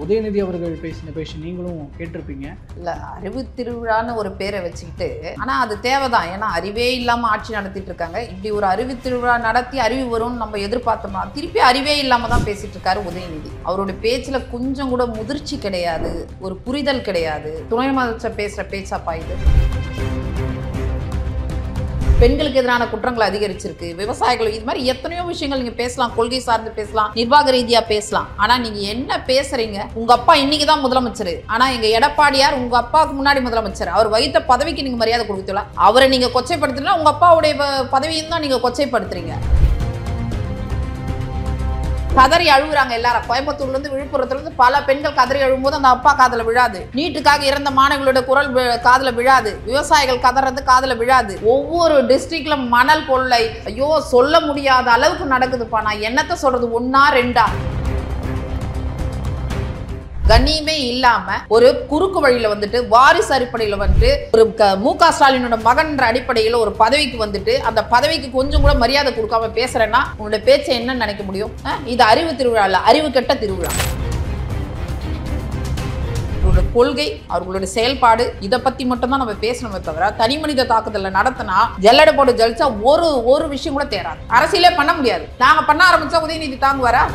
உதயநிதி அவர்கள் பேசின பேச்சு நீங்களும் கேட்டிருப்பீங்க. இல்லை, அறிவு திருவிழான்னு ஒரு பேரை வச்சுக்கிட்டு, ஆனால் அது தேவைதான். ஏன்னா அறிவே இல்லாமல் ஆட்சி நடத்திட்டு இருக்காங்க. இப்படி ஒரு அறிவு திருவிழா நடத்தி அறிவு வரும்னு நம்ம எதிர்பார்த்தோம்னா திருப்பி அறிவே இல்லாமல் தான் பேசிட்டு இருக்காரு உதயநிதி. அவருடைய பேச்சில் கொஞ்சம் கூட முதிர்ச்சி கிடையாது, ஒரு புரிதல் கிடையாது. துணை முதலமைச்சர் பேசுகிற பேச்சாப்பா இது. பெண்களுக்கு எதிரான குற்றங்கள் அதிகரிச்சிருக்கு, விவசாயிகள், இது மாதிரி எத்தனையோ விஷயங்கள் நீங்க பேசலாம், கொள்கை சார்ந்து பேசலாம், நிர்வாக ரீதியா பேசலாம். ஆனா நீங்க என்ன பேசுறீங்க? உங்க அப்பா இன்னைக்குதான் முதலமைச்சர், ஆனா எங்க எடப்பாடியார் உங்க அப்பாவுக்கு முன்னாடி முதலமைச்சர், அவர் வகித்த பதவிக்கு நீங்க மரியாதை கொடுக்கல. அவரை நீங்க கொச்சைப்படுத்துறீங்க, உங்க அப்பாவுடைய பதவியும் தான் நீங்க கொச்சைப்படுத்துறீங்க. கதறி அழுகுறாங்க எல்லாரும். கோயம்புத்தூர்ல இருந்து விழுப்புரத்துல இருந்து பல பெண்கள் கதறி அழும்போது அந்த அப்பா காதுல விழாது. நீட்டுக்காக இறந்த மாணவிகளோட குரல் காதுல விழாது. விவசாயிகள் கதறது காதுல விழாது. ஒவ்வொரு டிஸ்ட்ரிக்ட்ல மணல் கொள்ளை, ஐயோ சொல்ல முடியாத அளவுக்கு நடக்குதுப்பா. நான் என்னத்த சொல்றது, ஒன்னா ரெண்டா? கண்ணியமே இல்லாம ஒரு குறுக்கு வழியில வந்துட்டு, வாரிசு அடிப்படையில வந்துட்டு, ஒரு மு.க. ஸ்டாலினோட மகன்ற அடிப்படையில ஒரு பதவிக்கு வந்துட்டு, அந்த பதவிக்கு கொஞ்சம் கூட மரியாதை கொடுக்காம பேசுறேன்னா உன்னோட பேச்சை என்ன நினைக்க முடியும்? இது அறிவு திருவிழா இல்ல, அறிவு கெட்ட திருவிழா. அவர்களோட கொள்கை, அவர்களுடைய செயல்பாடு, இதை பத்தி மட்டும் தான் நம்ம பேசணுமே தவிர தனி மனித தாக்குதல நடத்தினா ஜல்லடை போட்டு ஜலிச்சா ஒரு விஷயம் கூட தேராது. அரசியலே பண்ண முடியாது. நாங்க பண்ண ஆரம்பிச்சா உதயநிதி தாங்குவாரா?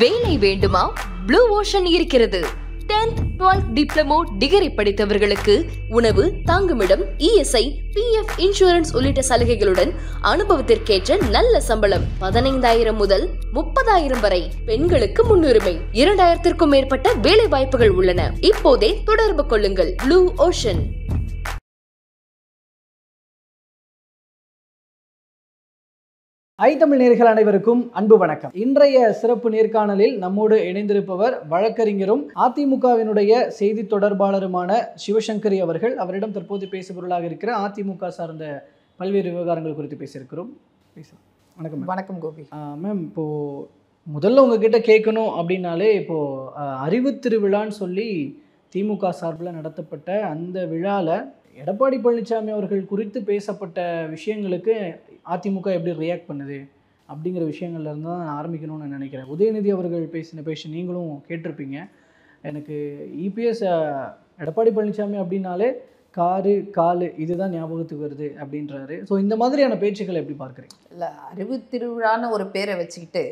வேலை வேண்டுமா? ப்ளூ ஓஷன் இருக்கிறது. 10th 12th டிப்ளமோ டிகிரி படித்தவர்களுக்கு உணவு, தங்குமிடம், இஎஸ்ஐ, பிஎஃப், இன்சூரன்ஸ் உள்ளிட்ட சலுகைகளுடன் அனுபவத்திற்கேற்ற நல்ல சம்பளம் 15,000 முதல் 30,000 வரை. பெண்களுக்கு முன்னுரிமை. 2,000க்கும் மேற்பட்ட வேலை வாய்ப்புகள் உள்ளன. இப்போதே தொடர்பு கொள்ளுங்கள். Blue ocean. தமிழ் நேயர்கள் அனைவருக்கும் அன்பு வணக்கம். இன்றைய சிறப்பு நேர்காணலில் நம்மோடு இணைந்திருப்பவர் வழக்கறிஞரும் அதிமுகவினுடைய செய்தி தொடர்பாளருமான சிவசங்கரி அவர்கள். அவரிடம் தற்போது பேசுபொருளாக இருக்கிற அதிமுக சார்ந்த பல்வேறு விவகாரங்கள் குறித்து பேசியிருக்கிறோம். வணக்கம். வணக்கம் கோபி. மேம், இப்போது முதல்ல உங்ககிட்ட கேட்கணும் அப்படின்னாலே, இப்போது அறிவு திருவிழான்னு சொல்லி திமுக சார்பில் நடத்தப்பட்ட அந்த விழாவில் எடப்பாடி பழனிசாமி அவர்கள் குறித்து பேசப்பட்ட விஷயங்களுக்கு அதிமுக எப்படி ரியாக்ட் பண்ணுது அப்படிங்கிற விஷயங்கள்லேருந்து தான் நான் ஆரம்பிக்கணும்னு நான் நினைக்கிறேன். உதயநிதி அவர்கள் பேசின பேச்சு நீங்களும் கேட்டிருப்பீங்க. எனக்கு இபிஎஸ் எடப்பாடி பழனிசாமி அப்படின்னாலே காரு காலு இதுதான் ஞாபகத்துக்கு வருது அப்படின்றாரு. ஸோ இந்த மாதிரியான பேச்சுக்களை எப்படி பார்க்குறீங்க? இல்லை, அறிவு திருவிழான்னு ஒரு பேரை வச்சுக்கிட்டு,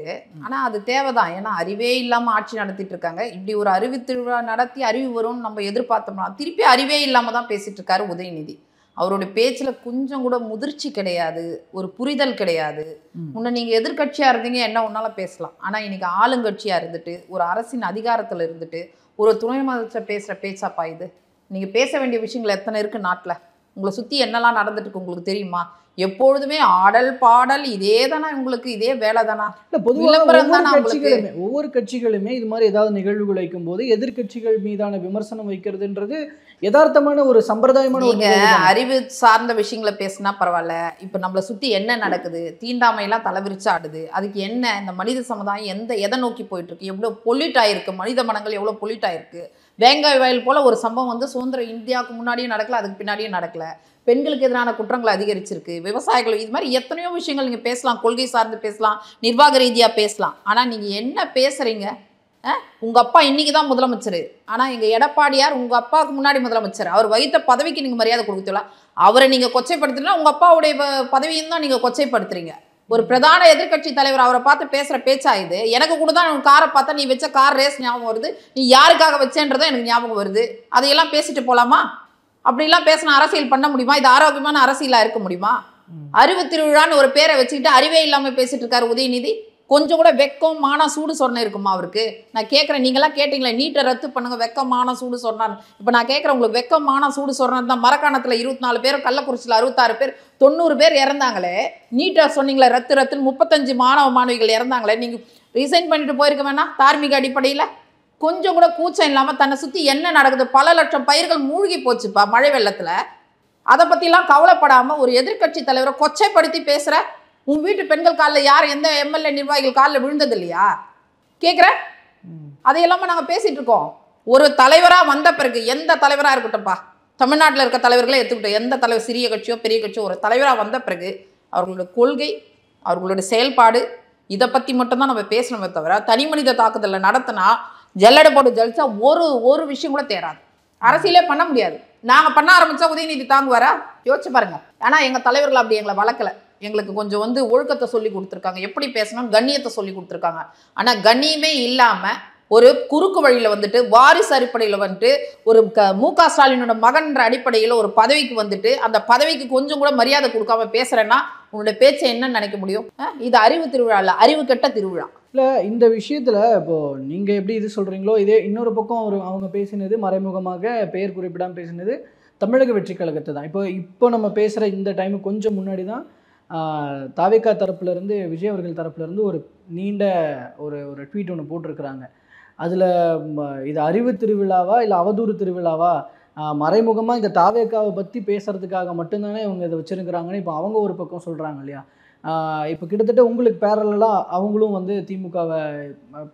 ஆனால் அது தேவைதான். ஏன்னா அறிவே இல்லாமல் ஆட்சி நடத்திட்டு இருக்காங்க. இப்படி ஒரு அறிவு திருவிழா நடத்தி அறிவு வரும்னு நம்ம எதிர்பார்த்தோம்னா திருப்பி அறிவே இல்லாமல் தான் பேசிட்டு இருக்காரு உதயநிதி. அவருடைய பேச்சில் கொஞ்சம் கூட முதிர்ச்சி கிடையாது, ஒரு புரிதல் கிடையாது. முன்ன நீங்கள் எதிர்கட்சியாக இருந்தீங்க, என்ன ஒன்றாலும் பேசலாம். ஆனால் இன்னைக்கு ஆளுங்கட்சியாக இருந்துட்டு, ஒரு அரசின் அதிகாரத்தில் இருந்துட்டு, ஒரு துணை முதலமைச்சர் பேசுகிற பேச்சாப்பா இது? நீங்கள் பேச வேண்டிய விஷயங்கள் எத்தனை இருக்குது நாட்டில்? உங்களை சுற்றி என்னெல்லாம் நடந்துட்டு இருக்கு உங்களுக்கு தெரியுமா? எப்பொழுதுமே ஆடல் பாடல் இதே தானா உங்களுக்கு? இதே வேலை தானா? ஒவ்வொரு கட்சிகளுமே இது மாதிரி ஏதாவது நிகழ்வுகள் வைக்கும் போது எதிர்கட்சிகள் மீதான விமர்சனம் வைக்கிறதுன்றது யதார்த்தமான ஒரு சம்பிரதாயமான. அறிவு சார்ந்த விஷயங்களை பேசினா பரவாயில்ல. இப்போ நம்மளை சுற்றி என்ன நடக்குது? தீண்டாமையெல்லாம் தலைவிரிச்சு ஆடுது. அதுக்கு என்ன? இந்த மனித சமுதாயம் எதை நோக்கி போயிட்டு இருக்கு? எவ்வளோ பொல்யூட் ஆயிருக்கு? மனித மனங்கள் எவ்வளோ பொல்யூட் ஆயிருக்கு? வேங்காய் வயல் போல ஒரு சம்பவம் வந்து சுதந்திர இந்தியாவுக்கு முன்னாடியும் நடக்கல, அதுக்கு பின்னாடியும் நடக்கல. பெண்களுக்கு எதிரான குற்றங்கள் அதிகரிச்சிருக்கு, விவசாயிகள், இது மாதிரி எத்தனையோ விஷயங்கள் நீங்கள் பேசலாம், கொள்கை சார்ந்து பேசலாம், நிர்வாக ரீதியாக பேசலாம். ஆனால் நீங்கள் என்ன பேசுகிறீங்க? உங்கள் அப்பா இன்னைக்கு தான் முதலமைச்சர், ஆனால் எங்கள் எடப்பாடியார் உங்கள் அப்பாவுக்கு முன்னாடி முதலமைச்சர், அவர் வகித்த பதவிக்கு நீங்கள் மரியாதை கொடுக்கல. அவரை நீங்கள் கொச்சைப்படுத்துறீங்கன்னா உங்கள் அப்பாவுடைய பதவியும் தான் நீங்கள் கொச்சைப்படுத்துறீங்க. ஒரு பிரதான எதிர்கட்சி தலைவர் அவரை பார்த்து பேசுகிற பேச்சா இது? எனக்கு கூட தான் உன் காரை பார்த்தா நீ வச்ச கார் ரேஸ் ஞாபகம் வருது, நீ யாருக்காக வச்சேன்றதான் எனக்கு ஞாபகம் வருது. அதையெல்லாம் பேசிட்டு போகலாமா? அப்படிலாம் பேசினா அரசியல் பண்ண முடியுமா? இது ஆரோக்கியமான அரசியலாக இருக்க முடியுமா? அறிவு திருவிழான்னு ஒரு பேரை வச்சுக்கிட்டு அறிவே இல்லாமல் பேசிட்டு இருக்காரு உதயநிதி. கொஞ்சம் கூட வெக்கம் மானம் சூடு சொன்ன இருக்குமா அவருக்கு? நான் கேட்குறேன், நீங்களாம் கேட்டிங்களே நீட்டை ரத்து பண்ணுங்க, வெக்கம் மானம் சூடு சொன்னார். இப்போ நான் கேட்குறேன், உங்களுக்கு வெக்கம் மானம் சூடு சொன்னது தான். மரக்காணத்தில் 24 பேர், கள்ளக்குறிச்சியில் 66 பேர், 90 பேர் இறந்தாங்களே. நீட்டை சொன்னீங்களே ரத்துன்னு 35 மாணவ மாணவிகள் இறந்தாங்களே. நீங்கள் ரிசைன் பண்ணிட்டு போயிருக்க வேணாம்? தார்மீக அடிப்படையில் கொஞ்சம் கூட கூச்சம் இல்லாமல் தன்னை சுற்றி என்ன நடக்குது? பல லட்சம் பயிர்கள் மூழ்கி போச்சுப்பா மழை வெள்ளத்தில். அதை பற்றிலாம் கவலைப்படாமல் ஒரு எதிர்கட்சி தலைவரை கொச்சைப்படுத்தி பேசுகிற உன் வீட்டு பெண்கள் காலில் யார் எந்த எம்எல்ஏ நிர்வாகிகள் காலில் விழுந்தது இல்லையா? கேட்குறேன். அதையெல்லாமல் நாங்கள் பேசிகிட்டு இருக்கோம். ஒரு தலைவராக வந்த பிறகு எந்த தலைவராக இருக்கட்டும்ப்பா, தமிழ்நாட்டில் இருக்க தலைவர்களை எடுத்துக்கிட்டோம். எந்த தலைவர், சிறிய கட்சியோ பெரிய கட்சியோ, ஒரு தலைவராக வந்த பிறகு அவர்களோட கொள்கை, அவர்களோட செயல்பாடு, இதை பற்றி மட்டும்தான் நம்ம பேசணுமே தவிர தனி மனித தாக்குதலில் நடத்தினா ஜல்லடை போட்டு ஜலிச்சா ஒரு விஷயம் கூட தேராது. அரசியலே பண்ண முடியாது. நாங்கள் பண்ண ஆரம்பித்தா உதயநிதி தாங்குவாரா? யோசிச்சு பாருங்க. ஆனால் எங்கள் தலைவர்கள் அப்படி எங்களை வளர்க்கலை. எங்களுக்கு கொஞ்சம் ஒழுக்கத்தை சொல்லி கொடுத்துருக்காங்க, எப்படி பேசணும், கண்ணியத்தை சொல்லி கொடுத்துருக்காங்க. ஆனால் கண்ணியமே இல்லாமல் ஒரு குறுக்கு வழியில் வாரிசு அடிப்படையில் ஒரு மு.க. ஸ்டாலினோட மகன்ற அடிப்படையில் ஒரு பதவிக்கு அந்த பதவிக்கு கொஞ்சம் கூட மரியாதை கொடுக்காம பேசுகிறேன்னா உன்னோட பேச்சை என்ன நினைக்க முடியும்? இது அறிவு திருவிழா இல்லை, அறிவு கெட்ட திருவிழா. இல்லை, இந்த விஷயத்தில் இப்போது நீங்கள் எப்படி இது சொல்கிறீங்களோ, இதே இன்னொரு பக்கம் அவங்க பேசினது மறைமுகமாக பெயர் குறிப்பிடாமல் பேசினது தமிழக வெற்றி கழகத்தை தான். இப்போ நம்ம பேசுகிற இந்த டைமுக்கு கொஞ்சம் முன்னாடி தான் தாவேகா தரப்புலேருந்து, விஜய் அவர்கள் தரப்புலேருந்து ஒரு நீண்ட ஒரு ட்வீட் ஒன்று போட்டிருக்கிறாங்க. அதில் இது அறிவு திருவிழாவா இல்லை அவதூறு திருவிழாவா, மறைமுகமாக இந்த தாவேகாவை பற்றி பேசுகிறதுக்காக மட்டும்தானே இவங்க இதை வச்சுருக்கிறாங்கன்னு இப்போ அவங்க ஒரு பக்கம் சொல்கிறாங்க இல்லையா? இப்போ கிட்டத்தட்ட உங்களுக்கு பேரலாக அவங்களும் திமுகவை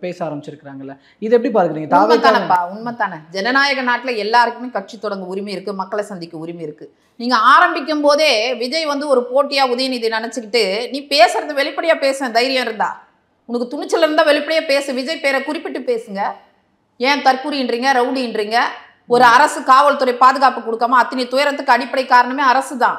பேச ஆரம்பிச்சிருக்கிறாங்கல்ல, இது எப்படி பார்க்குறீங்க? தாவேகானப்பா, உண்மைத்தானே. ஜனநாயக நாட்டில் எல்லாருக்குமே கட்சி தொடங்க உரிமை இருக்குது, மக்களை சந்திக்க உரிமை இருக்குது. நீங்கள் ஆரம்பிக்கும் போதே விஜய் ஒரு போட்டியாக உதயநிதி நினச்சிக்கிட்டு நீ பேசுறது வெளிப்படையாக பேச தைரியம் இருந்தா, உனக்கு துணிச்சல் இருந்தால் வெளிப்படையாக பேசு. விஜய் பேரை குறிப்பிட்டு பேசுங்க. ஏன் தற்கூரின்றீங்க, ரவுடின்றீங்க? ஒரு அரசு காவல்துறை பாதுகாப்பு கொடுக்காம அத்தனை துயரத்துக்கு அடிப்படை காரணமே அரசு தான்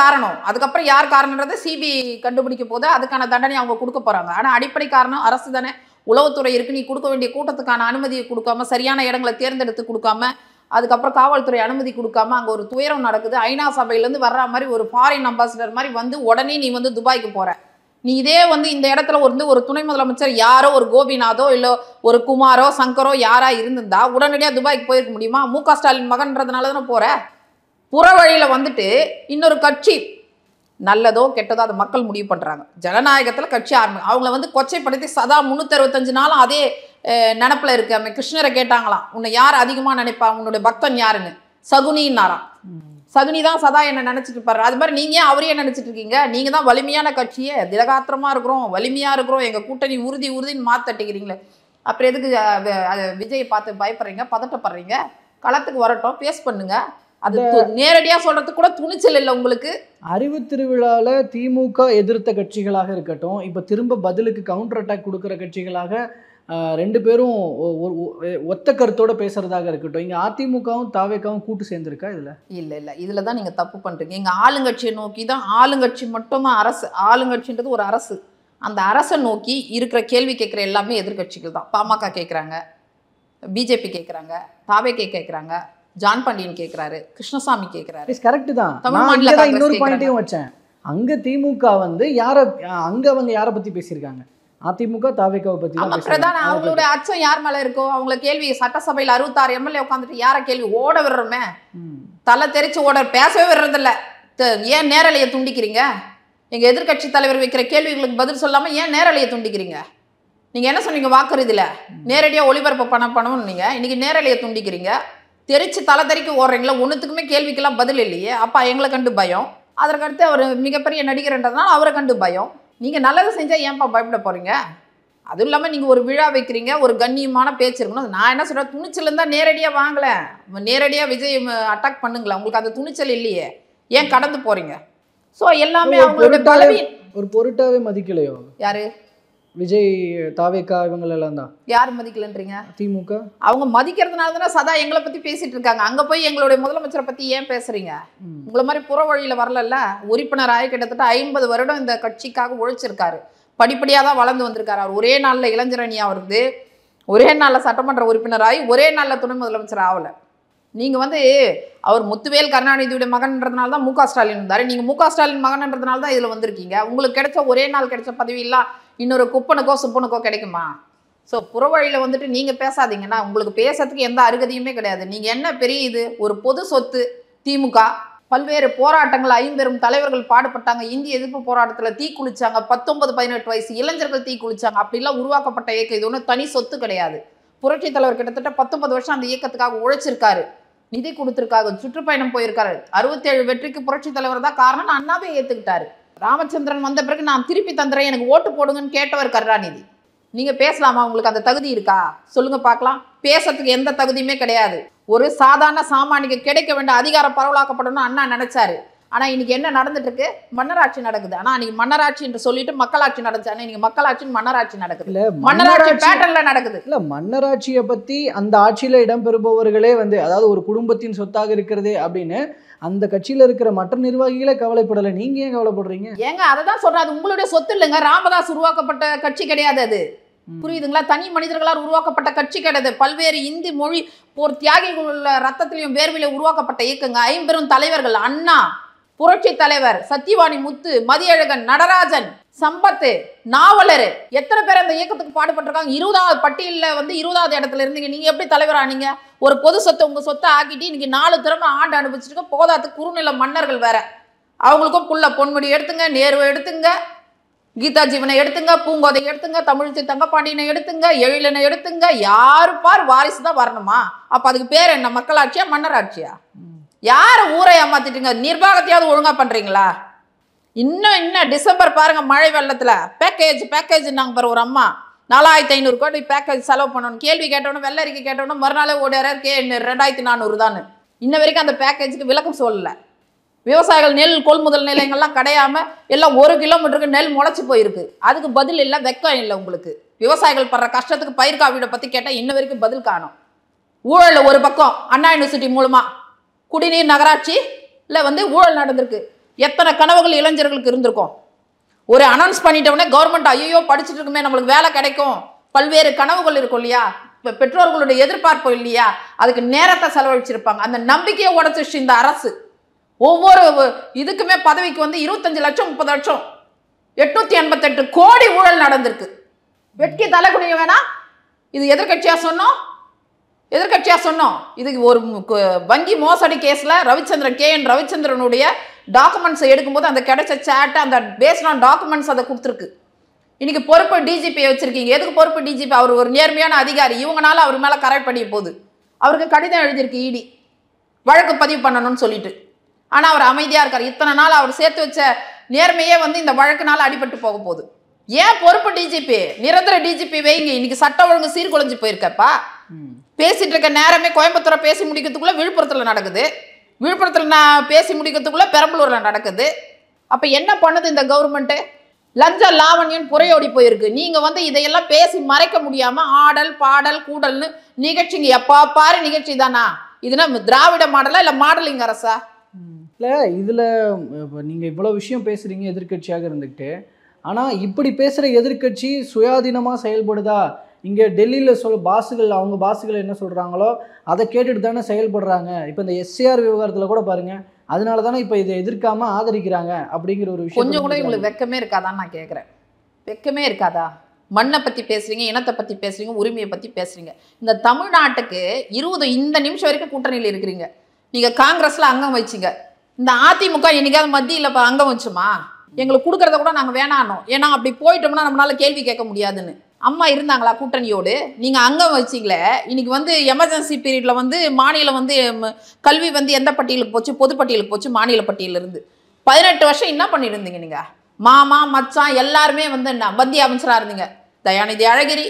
காரணம். அதுக்கப்புறம் யார் காரணன்றதை சிபிஐ கண்டுபிடிக்க போது அதுக்கான தண்டனை அவங்க கொடுக்க போகிறாங்க. ஆனால் அடிப்படை காரணம் அரசு தானே. உளவுத்துறை இருக்குது, நீ கொடுக்க வேண்டிய கூட்டத்துக்கான அனுமதியை கொடுக்காம, சரியான இடங்களை தேர்ந்தெடுத்து கொடுக்காம, அதுக்கப்புறம் காவல்துறை அனுமதி கொடுக்காம அங்கே ஒரு துயரம் நடக்குது. ஐநா சபையிலேருந்து வர்ற மாதிரி ஒரு ஃபாரின் அம்பாசிடர் மாதிரி உடனே நீ துபாய்க்கு போகிற. நீ இதே இந்த இடத்துல ஒரு துணை முதலமைச்சர் யாரோ, ஒரு கோபிநாதோ இல்லை ஒரு குமாரோ சங்கரோ யாரா இருந்திருந்தா உடனடியாக துபாய்க்கு போயிருக்க முடியுமா? மு.க. ஸ்டாலின் மகன்றதுனால தானே போகிற. புற வழியில் இன்னொரு கட்சி நல்லதோ கெட்டதோ அதை மக்கள் முடிவு பண்ணுறாங்க. ஜனநாயகத்தில் கட்சி அவங்கள கொச்சைப்படுத்தி சதா 365 நாளும் அதே நினப்பில் இருக்கு. அவன் கிருஷ்ணரை கேட்டாங்களாம், உன்னை யார் அதிகமாக நினைப்பா, உன்னுடைய பக்தன் யாருன்னு. சகுனின்னாராம். சகுனி தான் சதா என்ன நினச்சிட்டு இருப்பாரு. அது மாதிரி நீங்கள் அவரையே நினச்சிட்டு இருக்கீங்க. நீங்கள் தான் வலிமையான கட்சியே, திடகாத்திரமாக இருக்கிறோம், வலிமையாக இருக்கிறோம், எங்கள் கூட்டணி உறுதின்னு மாத்தட்டிக்கிறீங்களே. அப்புறம் எதுக்கு விஜயை பார்த்து பயப்படுறீங்க, பதட்டப்படுறீங்க? களத்துக்கு வரட்டும், பேஸ் பண்ணுங்க. அது நேரடியாக சொல்றதுக்கு கூட துணிச்சல் இல்லை உங்களுக்கு. அறிவு திருவிழாவில் திமுக எதிர்த்த கட்சிகளாக இருக்கட்டும், இப்போ திரும்ப பதிலுக்கு கவுண்டர் அட்டாக் கொடுக்குற கட்சிகளாக ரெண்டு பேரும் ஒத்த கருத்தோட பேசுறதாக இருக்கட்டும், இங்கே அதிமுகவும் தாவேகாவும் கூட்டு சேர்ந்துருக்கா இதில்? இல்லை, இதில் தான் நீங்கள் தப்பு பண்ணுறீங்க. எங்கள் ஆளுங்கட்சியை நோக்கி தான், ஆளுங்கட்சி மட்டும்தான் அரசு. ஆளுங்கட்சின்றது ஒரு அரசு. அந்த அரசை நோக்கி இருக்கிற கேள்வி கேட்குற எல்லாமே எதிர்கட்சிகள் தான். பாமக கேட்குறாங்க, பிஜேபி கேட்குறாங்க, தாவேகா கேட்குறாங்க, ஜான் பாண்டியன் கேட்குறாரு, கிருஷ்ணசாமி கேட்குறாரு. கரெக்ட் தான். இன்னொரு பாயிண்ட்டையும் வச்சேன். அங்கே திமுக அவங்க யாரை பற்றி பேசியிருக்காங்க? அதிமுக தாவேகாவை பற்றி. பிரதான அவங்களோட அச்சம் யார் மேலே இருக்கோ அவங்கள கேள்வி. சட்டசபையில் 66 எம்எல்ஏ உட்காந்துட்டு யாரை கேள்வி ஓட விடுறோமே, தலை தெரிச்சு ஓட பேசவே விடுறதில்ல. ஏன் நேரலையை துண்டிக்கிறீங்க? எங்கள் எதிர்கட்சி தலைவர் வைக்கிற கேள்விகளுக்கு பதில் சொல்லாமல் ஏன் நேரலையை துண்டிக்கிறீங்க? நீங்கள் என்ன சொன்னீங்க வாக்குறுதியில்? நேரடியாக ஒளிபரப்பு பண்ணணும்னு. நீங்கள் இன்னைக்கு நேரலையை துண்டிக்கிறீங்க. தெரிச்சு தலை தெறிக்க ஓடுறீங்களா? ஒன்றுத்துக்குமே கேள்விக்கெல்லாம் பதில் இல்லையே. அப்பா எங்களை கண்டு பயம். அதற்கடுத்து அவர் மிகப்பெரிய நடிகர்ன்றதுனால அவரை கண்டு பயம். நீங்கள் நல்லது செஞ்சால் ஏன்ப்பா பயப்பட போகிறீங்க? அதுவும் இல்லாமல் நீங்கள் ஒரு விழா வைக்கிறீங்க, ஒரு கண்ணியமான பேச்சு இருக்கணும். நான் என்ன சொல்கிறேன், துணிச்சல் இருந்தால் நேரடியாக வாங்கலை, நேரடியாக விஜய் அட்டாக் பண்ணுங்களேன். உங்களுக்கு அந்த துணிச்சல் இல்லையே, ஏன் கடந்து போகிறீங்க? ஸோ எல்லாமே அவங்களோட பலவீனம். ஒரு பொருட்டாவே மதிக்கலையோ யாரு? விஜய், தாவேகா இவங்களெல்லாம் தான். யார் மதிக்கலன்றீங்க? திமுக. அவங்க மதிக்கிறதுனால தானே சதா எங்களை பற்றி பேசிட்டு இருக்காங்க. அங்கே போய் எங்களுடைய முதலமைச்சரை பற்றி ஏன் பேசுறீங்க? உங்களை மாதிரி புற வழியில் வரலல்ல. உறுப்பினராக கிட்டத்தட்ட 50 வருடம் இந்த கட்சிக்காக உழைச்சிருக்காரு. படிப்படியாக தான் வளர்ந்து வந்திருக்காரு. அவர் ஒரே நாளில் இளைஞரணியாக வருது, ஒரே நாளில் சட்டமன்ற உறுப்பினராகி, ஒரே நாளில் துணை முதலமைச்சர் ஆகலை. நீங்கள் அவர் முத்துவேல் கருணாநிதியுடைய மகன்றதுனால தான் மு.க. ஸ்டாலின் இருந்தார். நீங்கள் மு.க. ஸ்டாலின் மகன்றதுனால தான் இதில் வந்திருக்கீங்க. உங்களுக்கு கிடைச்ச ஒரே நாள் கிடைச்ச பதவியெல்லாம் இன்னொரு குப்பனுக்கோ சுப்பனுக்கோ கிடைக்குமா? ஸோ புறவழியில் நீங்கள் பேசாதீங்கன்னா உங்களுக்கு பேசுறதுக்கு எந்த அருகதையுமே கிடையாது. நீங்கள் என்ன பெரிய இது ஒரு பொது சொத்து. திமுக பல்வேறு போராட்டங்கள், 50 தலைவர்கள் பாடுபட்டாங்க. இந்திய எதிர்ப்பு போராட்டத்தில் தீ குளிச்சாங்க. 19-18 வயசு இளைஞர்கள் தீ குளிச்சாங்க. அப்படிலாம் உருவாக்கப்பட்ட இயக்கம். இது ஒன்றும் தனி சொத்து கிடையாது. புரட்சி தலைவர் கிட்டத்தட்ட 19 வருஷம் அந்த இயக்கத்துக்காக உழைச்சிருக்காரு, நிதி கொடுத்துருக்காரு, சுற்றுப்பயணம் போயிருக்காரு. 67 வெற்றிக்கு புரட்சி தலைவர் தான் காரணம். அண்ணாவே ஏற்றுக்கிட்டாரு. ராமச்சந்திரன் வந்த பிறகு நான் திருப்பி தந்துறேன், எனக்கு ஓட்டு போடுங்கன்னு கேட்டவர் கருணாநிதி. நீங்க பேசலாமா? உங்களுக்கு அந்த தகுதி இருக்கா? சொல்லுங்க பார்க்கலாம். பேசுறதுக்கு எந்த தகுதியுமே கிடையாது. ஒரு சாதாரண சாமானிக்கு கிடைக்க வேண்டிய அதிகாரம் பரவலாக்கப்படணும்னு அண்ணா நினைச்சாரு. ஆனா இன்னைக்கு என்ன நடந்துட்டு இருக்கு? மன்னராட்சி நடக்குது. ஆனா அன்னைக்கு மன்னராட்சி என்று சொல்லிட்டு மக்களாட்சி நடந்துச்சு. ஆனா இன்னைக்கு மக்களாட்சி மன்னராட்சி நடக்குது. இல்ல மன்னராட்சி பேட்டர்ன்ல நடக்குது. இல்ல மன்னராட்சியை பத்தி அந்த ஆட்சியில இடம்பெறுபவர்களே வந்து அதாவது ஒரு குடும்பத்தின் சொத்தாக இருக்கிறது அப்படின்னு அந்த கட்சியில இருக்கிற மற்ற நிர்வாகிகளே கவலைப்படலை. நீங்க ஏன் கவலைப்படுறீங்க? ஏங்க அததான் சொல்றேன். அது உங்களுடைய சொத்து இல்லைங்க. ராமதாஸ் உருவாக்கப்பட்ட கட்சி கிடையாது அது. புரியுதுங்களா? தனி மனிதர்களால் உருவாக்கப்பட்ட கட்சி கிடையாது. பல்வேறு இந்தி மொழி போர் தியாகிகள் உள்ள ரத்தத்திலையும் வேர்விலையும் உருவாக்கப்பட்ட இயக்கங்க. ஐம்பெரும் தலைவர்கள் அண்ணா, புரட்சி தலைவர், சத்தியவாணி முத்து, மதியழகன், நடராஜன், சம்பத்து, நாவலர், எத்தனை பேர் அந்த இயக்கத்துக்கு பாடுபட்டிருக்காங்க. 20வது பட்டியலில் வந்து 20வது இடத்துல இருந்தீங்க. நீங்க எப்படி தலைவர் ஆனீங்க? ஒரு பொது சொத்தை உங்க சொத்தை ஆக்கிட்டு இன்னைக்கு 4 திறமை ஆண்டு அனுபவிச்சிருக்க போதாத்துக்கு குறுநில மன்னர்கள் வேற. அவங்களுக்கும் புள்ள பொன்முடி எடுத்துங்க, நேருவை எடுத்துங்க, கீதா ஜீவனை எடுத்துங்க, பூங்கோதை எடுத்துங்க, தமிழிசை தங்கப்பாண்டியனை எடுத்துங்க, எழிலனை எடுத்துங்க. யாரு பார் வாரிசு தான் வரணுமா? அப்ப அதுக்கு பேர் என்ன? மக்களாட்சியா மன்னராட்சியா? யார ஊரை ஏமாத்திட்டீங்க? நிர்வாகத்தையாவது ஒழுங்கா பண்றீங்களா? இன்னும் டிசம்பர் பாருங்க, மழை வெள்ளத்துல பேக்கேஜ் நாங்க பாரு. ஒரு அம்மா 4500 கோடி பேக்கேஜ் செலவு பண்ணணும். கேள்வி கேட்டவனும் வெள்ளரிக்கை கேட்டவனும் மறுநாளே ஓடியாரு 2400 தான். இன்ன வரைக்கும் அந்த பேக்கேஜுக்கு விளக்கம் சொல்லல. விவசாயிகள் நெல் கொள்முதல் நிலையங்கள்லாம் கிடையாம எல்லாம் 1 கிலோமீட்டருக்கு நெல் முளைச்சி போயிருக்கு. அதுக்கு பதில் இல்லை, வெக்கம் இல்லை உங்களுக்கு. விவசாயிகள் படுற கஷ்டத்துக்கு பயிர் காப்பீடை பத்தி கேட்டா இன்ன வரைக்கும் பதில் காணும். ஊழல் ஒரு பக்கம், அண்ணா யூனிவர்சிட்டி மூலமா குடிநீர் நகராட்சியில் வந்து ஊழல் நடந்திருக்கு. எத்தனை கனவுகள் இளைஞர்களுக்கு இருந்திருக்கும். ஒரு அனௌன்ஸ் பண்ணிட்டோடனே கவர்மெண்ட் ஐயோ படிச்சுட்டு இருக்குமே நம்மளுக்கு வேலை கிடைக்கும், பல்வேறு கனவுகள் இருக்கும் இல்லையா? இப்போ பெற்றோர்களுடைய எதிர்பார்ப்பு இல்லையா? அதுக்கு நேரத்தை செலவழிச்சிருப்பாங்க. அந்த நம்பிக்கையை உடைச்சிச்சு இந்த அரசு. ஒவ்வொரு இதுக்குமே பதவிக்கு வந்து 25 லட்சம் 30 லட்சம் 888 கோடி ஊழல் நடந்திருக்கு. வெட்கி தலை குனிய வேணா? இது எதிர்கட்சியா சொன்னோம். இதுக்கு ஒரு வங்கி மோசடி கேஸ்ல KN ரவிச்சந்திரனுடைய டாக்குமெண்ட்ஸ் எடுக்கும்போது அந்த கிடைச்ச சேட், அந்த பேஸ்ட் ஆன் டாக்குமெண்ட்ஸ் அதை கொடுத்துருக்கு. இன்னைக்கு பொறுப்பு டிஜிபி வச்சிருக்கீங்க. எதுக்கு பொறுப்பு டிஜிபி? அவர் ஒரு நேர்மையான அதிகாரி. இவங்கனால அவர் மேல கரை பண்ணி போகுது. அவருக்கு கடிதம் எழுதியிருக்கு இடி வழக்கு பதிவு பண்ணணும்னு சொல்லிட்டு. ஆனா அவர் அமைதியா இருக்காரு. இத்தனை நாள் அவர் சேர்த்து வச்ச நேர்மையே வந்து இந்த வழக்குனால அடிபட்டு போக போகுது. ஏன் பொறுப்பு டிஜிபி? நிரந்தர டிஜிபி வைங்க. இன்னைக்கு சட்ட ஒழுங்கு சீர்குலைஞ்சு போயிருக்கப்பா. பேசிட்டு இருக்க நேரமே கோயம்புத்தூரை பேசி முடிக்கிறதுக்குள்ள விழுப்புரத்துல நடக்குது. விழுப்புரத்துல நான் பேசி முடிக்கிறதுக்குள்ள பெரம்பலூர்ல நடக்குது. அப்ப என்ன பண்ணுது இந்த கவர்மெண்ட்? லஞ்ச லாவண்யம் புறையோடி போயிருக்கு. நீங்க வந்து இதையெல்லாம் பேசி மறைக்க முடியாம ஆடல் பாடல் கூடல்னு நிகழ்ச்சிங்க. எப்பா பாரு நிகழ்ச்சி தானா? இதுனா திராவிட மாடலா இல்ல மாடலிங் அரசா? இல்லை இதில் நீங்கள் இவ்வளோ விஷயம் பேசுகிறீங்க எதிர்க்கட்சியாக இருந்துக்கிட்டு, ஆனால் இப்படி பேசுகிற எதிர்க்கட்சி சுயாதீனமாக செயல்படுதா? இங்கே டெல்லியில் பாஸுகள் அவங்க பாஸுகள் என்ன சொல்கிறாங்களோ அதை கேட்டுட்டு தானே செயல்படுறாங்க. இப்போ இந்த SAR விவகாரத்தில் கூட பாருங்கள், அதனால தானே இப்போ இதை எதிர்க்காமல் ஆதரிக்கிறாங்க அப்படிங்கிற ஒரு விஷயம். கொஞ்சம் கூட இவங்களுக்கு வெக்கமே இருக்காதான்னு நான் கேட்குறேன். வெக்கமே இருக்காதா? மண்ணை பற்றி பேசுகிறீங்க, இனத்தை பற்றி பேசுகிறீங்க, உரிமையை பற்றி பேசுகிறீங்க. இந்த தமிழ்நாட்டுக்கு இந்த நிமிஷம் வரைக்கும் கூட்டணியில் இருக்கிறீங்க. நீங்கள் காங்கிரஸில் அங்கம் வச்சிங்க. இந்த அதிமுக என்னைக்காவது மத்தியில் அங்கம் வச்சுமா? எங்களுக்கு கொடுக்கறத கூட நாங்கள் வேணானோம். ஏன்னா அப்படி போயிட்டோம்னா நம்மளால கேள்வி கேட்க முடியாதுன்னு. அம்மா இருந்தாங்களா கூட்டணியோடு? நீங்கள் அங்கம் வச்சிங்களே. இன்னைக்கு வந்து எமர்ஜென்சி பீரியடில் வந்து மாநிலம் வந்து கல்வி வந்து எந்த பட்டியலுக்கு போச்சு? பொதுப்பட்டியலுக்கு போச்சு. மாநில பட்டியலிருந்து 18 வருஷம் என்ன பண்ணியிருந்தீங்க நீங்கள்? மாமா மச்சான் எல்லாருமே வந்து மத்திய அமைச்சராக இருந்தீங்க. தயாநிதி அழகிரி,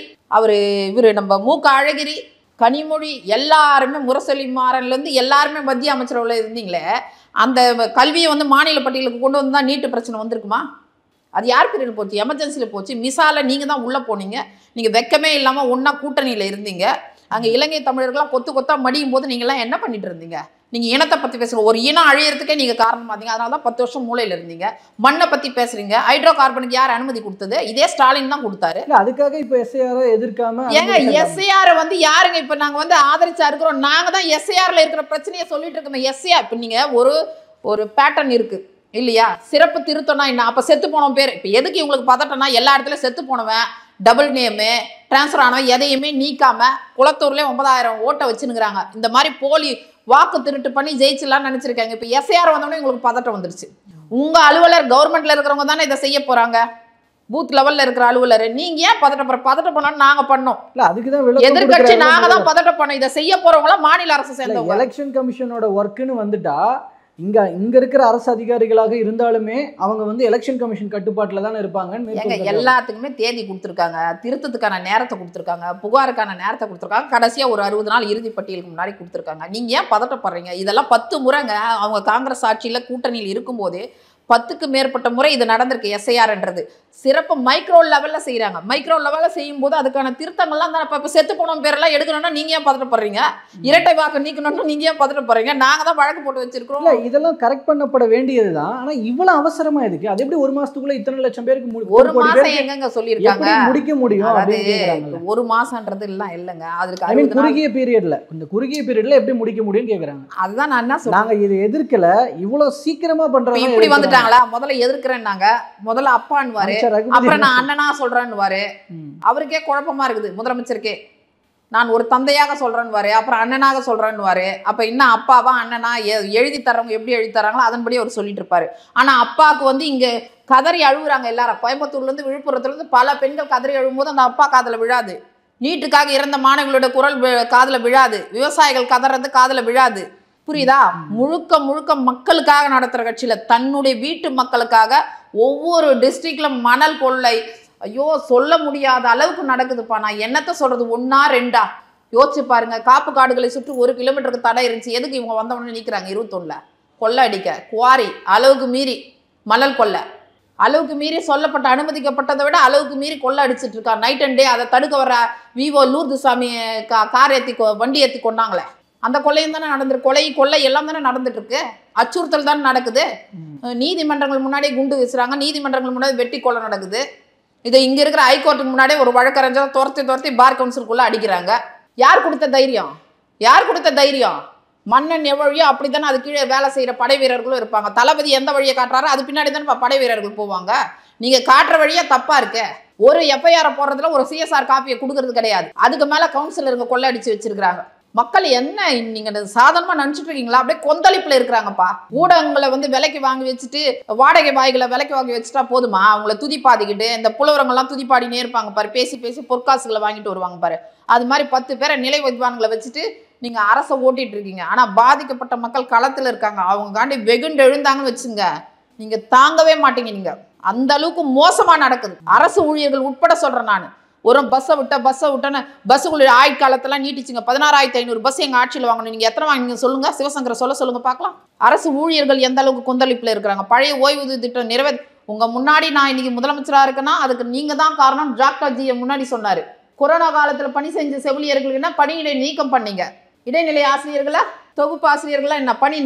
இவர் நம்ம மூக்க அழகிரி, கனிமொழி, எல்லாருமே முரசொலி மாறன்லேருந்து எல்லாருமே மத்திய அமைச்சரவையில் இருந்தீங்களே. அந்த கல்வியை வந்து மாநில பட்டியலுக்கு கொண்டு வந்து தான் நீட்டு பிரச்சனை வந்திருக்குமா? அது யார் பீரியட் போச்சு? எமர்ஜென்சியில் போச்சு. மிசால நீங்கள் தான் உள்ளே போனீங்க. நீங்கள் வெக்கமே இல்லாமல் ஒன்றா கூட்டணியில் இருந்தீங்க. அங்கே இலங்கை தமிழர்கள்லாம் கொத்தா மடியும் போது நீங்கள்லாம் என்ன பண்ணிட்டு இருந்தீங்க? நீங்கள் இனத்தை பற்றி பேசுகிற ஒரு இனம் அழியறதுக்கே நீங்கள் காரணமாக இருந்தீங்க. அதனால தான் 10 வருஷம் மூலையில் இருந்தீங்க. மண்ணை பற்றி பேசுகிறீங்க. ஹைட்ரோ கார்பனுக்கு யார் அனுமதி கொடுத்தது? இதே ஸ்டாலின் தான் கொடுத்தாரு. அதுக்காக இப்போ SAR எதிர்க்காம ஏங்க SAR வந்து யாருங்க இப்போ நாங்கள் வந்து ஆதரிச்சா இருக்கிறோம்? நாங்கள் தான் SARல இருக்கிற பிரச்சனையை சொல்லிட்டு இருக்கோம். SAR இப்போ நீங்கள் ஒரு பேட்டர்ன் இருக்குது இல்லையா? சிறப்பு திருத்தம்னா என்ன? அப்போ செத்து போனவன் பேர் இப்போ எதுக்கு இவங்களுக்கு பதட்டம்னா, எல்லா இடத்துலையும் செத்து போனவன், டபுள் நேமு, டிரான்ஸ்ஃபர் ஆனவன் எதையுமே நீக்காமல் குளத்தூர்லேயே 9000 ஓட்டை வச்சுன்னுக்குறாங்க. இந்த மாதிரி போலி வாக்கு திருட்டு பண்ணி ஜெயிச்சிடலாம்னு நினச்சிருக்காங்க. இப்போ SAR வந்தோடனே உங்களுக்கு பதட்டம் வந்துருச்சு. உங்கள் அலுவலர் கவர்மெண்ட்டில் இருக்கிறவங்க தானே இதை செய்ய போகிறாங்க. பூத் லெவலில் இருக்கிற அலுவலர். நீங்கள் ஏன் பதட்டம் பண்ணோன்னு நாங்கள் பண்ணோம். இல்லை அதுக்கு தான் எதிர்கட்சி நாங்கள் தான் பதட்டம் பண்ணோம். இதை செய்ய போகிறவங்களாம் மாநில அரசு சேர்ந்தவங்க. எலெக்ஷன் கமிஷனோட ஒர்க்குன்னு வந்துட்டா இங்க இருக்கிற அரசு அதிகாரிகளாக இருந்தாலுமே அவங்க வந்து எலெக்ஷன் கமிஷன் கட்டுப்பாட்டில் தானே இருப்பாங்க. எல்லாத்துக்குமே தேதி கொடுத்துருக்காங்க, திருத்தத்துக்கான நேரத்தை கொடுத்துருக்காங்க, புகாருக்கான நேரத்தை கொடுத்துருக்காங்க, கடைசியாக ஒரு 60 நாள் இறுதி பட்டியலுக்கு முன்னாடி கொடுத்துருக்காங்க. நீங்கள் ஏன் பதட்டப்படுறீங்க? இதெல்லாம் 10 முறைங்க அவங்க காங்கிரஸ் ஆட்சியில் கூட்டணியில் இருக்கும்போதே 10க்கு மேற்பட்ட முறை இது நடந்திருக்கு. எஸ்ஐஆர்ன்றது சிறப்பு மைக்ரோ லெவலில் செய்கிறாங்க. மைக்ரோ லெவலில் செய்யும் போது அதுக்கான திருத்தங்கள்லாம் தானே. இப்போ செத்து போனவங்க பேரெல்லாம் எடுக்கணும்னா நீங்கள் ஏன் பதட்டப்படுறீங்க? இரட்டை வாக்கு நீக்கணும்னா நீங்கள் ஏன் பதட்டப்படுறீங்க? நாங்கள் தான் வழக்கு போட்டு வச்சிருக்கிறோம். இதெல்லாம் கரெக்ட் பண்ணப்பட வேண்டியது தான். ஆனால் இவ்வளோ அவசரமா இருக்கு. அது எப்படி 1 மாசத்துக்குள்ள இத்தனை லட்சம் பேருக்கு ஒரு மாசம் எங்கங்க சொல்லியிருக்காங்க முடிக்க முடியும்? அதாவது 1 மாசம்ன்றது எல்லாம் இல்லைங்க. அதுக்கு குறுகிய பீரியட்ல, இந்த குறுகிய பீரியட்ல எப்படி முடிக்க முடியும்னு கேட்குறாங்க. அதுதான் நான் என்ன சொல்றேன், நாங்கள் இதை எதிர்க்கல, இவ்வளோ சீக்கிரமா பண்றாங்க. இப்படி வந்துட்டாங்களா? முதல்ல எதிர்க்கிறேன்னாங்க, முதல்ல அப்பான்னுவாரு, அப்புறம் நான் அண்ணனா சொல்றேன்னுவாரு. அவருக்கே குழப்பமா இருக்குது முதலமைச்சருக்கே. நான் ஒரு தந்தையாக சொல்றேன்னுவாரு, அப்புறம் அண்ணனாக சொல்றேன்னுவாரு. அப்ப இன்னும் அப்பாவா அண்ணனா எழுதி தரவங்க எப்படி எழுதி தராங்களோ அதன்படி அவர் சொல்லிட்டு இருப்பாரு. ஆனா அப்பாவுக்கு வந்து இங்க கதறி அழுகுறாங்க எல்லாரும். கோயம்புத்தூர்ல இருந்து விழுப்புரத்துல இருந்து பல பெண்கள் கதறி அழும்போது அந்த அப்பா காதுல விழாது. நீட்டுக்காக இறந்த மாணவிகளோட குரல் காதுல விழாது. விவசாயிகள் கதறது காதுல விழாது. புரியுதா? முழுக்க முழுக்க மக்களுக்காக நடத்துற கட்சியில தன்னுடைய வீட்டு மக்களுக்காக ஒவ்வொரு டிஸ்ட்ரிக்ட்ல மணல் கொள்ளை, ஐயோ சொல்ல முடியாத அளவுக்கு நடக்குதுப்பா. நான் என்னத்த சொல்றது, 1ஆ 2ஆ யோசிச்சு பாருங்க. காப்பு காடுகளை சுற்றி 1 கிலோமீட்டருக்கு தடை இருந்துச்சு. எதுக்கு இவங்க வந்தவொடனே நிற்கிறாங்க? 21ல கொள்ளை அடிக்க, குவாரி, அளவுக்கு மீறி மணல் கொள்ளை, அளவுக்கு மீறி சொல்லப்பட்ட அனுமதிக்கப்பட்டதை விட அளவுக்கு மீறி கொள்ளை அடிச்சுட்டு இருக்கா. நைட் அண்ட் டே. அதை தடுக்க வர விவோ லூர்துசாமி கார் ஏற்றி வண்டி ஏற்றி கொண்டாங்களே, அந்த கொள்ளையும் தானே நடந்துருக்கு. கொள்ளை எல்லாம் தானே நடந்துட்டு இருக்கு. அச்சுறுத்தல் தானே நடக்குது. நீதிமன்றங்கள் முன்னாடியே குண்டு வீசுறாங்க, நீதிமன்றங்கள் முன்னாடி வெட்டி கொலை நடக்குது. இதை இங்க இருக்கிற ஹைகோர்ட்டுக்கு முன்னாடியே ஒரு வழக்கறிஞர் துரத்தி பார் கவுன்சிலுக்குள்ள அடிக்கிறாங்க. யார் கொடுத்த தைரியம்? யார் கொடுத்த தைரியம்? மன்னன் எவ்வழியோ அப்படித்தானே அது கீழே வேலை செய்யற படை வீரர்களும் இருப்பாங்க. தளபதி எந்த வழியை காட்டுறாரோ அது பின்னாடி தானே படை வீரர்கள் போவாங்க. நீங்க காட்டுற வழியா தப்பா இருக்கு. ஒரு எஃப்ஐஆர் போடுறதுல ஒரு சிஎஸ்ஆர் காப்பியை கொடுக்கறது கிடையாது. அதுக்கு மேல கவுன்சிலருங்க கொள்ளை அடிச்சு வச்சிருக்காங்க. மக்கள் என்ன நீங்க சாதாரணமா நினைச்சிட்டு இருக்கீங்களா? அப்படியே கொந்தளிப்புல இருக்கிறாங்கப்பா. ஊடகங்களை வந்து விலைக்கு வாங்கி வச்சுட்டு, வாடகை வாய்களை விலைக்கு வாங்கி வச்சுட்டா போதுமா? அவங்கள துதிப்பாதிக்கிட்டு இந்த புலவரங்கள்லாம் துதிப்பாடினே இருப்பாங்க பாரு. பேசி பொற்காசுகளை வாங்கிட்டு வருவாங்க பாரு. அது மாதிரி 10 பேரை நிலை வைப்பான்களை வச்சுட்டு நீங்க அரசை ஓட்டிட்டு இருக்கீங்க. ஆனா பாதிக்கப்பட்ட மக்கள் களத்துல இருக்காங்க. அவங்க காண்டி வெகுண்டு எழுந்தாங்கன்னு வச்சுங்க, நீங்க தாங்கவே மாட்டீங்க. நீங்க அந்த அளவுக்கு மோசமா நடக்குது. அரசு ஊழியர்கள் உட்பட சொல்றேன் நான். ஒரு பஸ்ஸை விட்டேன்னு பஸ்ஸுக்குள்ள ஆயுட்காலத்தெல்லாம் நீட்டிச்சுங்க. 16,500 பஸ் எங்க ஆட்சியில் வாங்கணும். நீங்க எத்தனை வாங்கினீங்க சொல்லுங்க? சிவசங்கரை சொல்லுங்க பார்க்கலாம். அரசு ஊழியர்கள் எந்த அளவுக்கு கொந்தளிப்புல இருக்கிறாங்க. பழைய ஓய்வூதிய திட்டம் உங்க முன்னாடி நான் இன்னைக்கு முதலமைச்சரா இருக்கேன்னா அதுக்கு நீங்க தான் காரணம். டாக்டர் ஜி முன்னாடி சொன்னாரு. கொரோனா காலத்துல பணி செஞ்ச செவிலியர்களுக்கு என்ன பணியிடை நீக்கம் பண்ணீங்க? இடைநிலை ஆசிரியர்களை, தொகுப்பு ஆசிரியர்களா என்ன பணி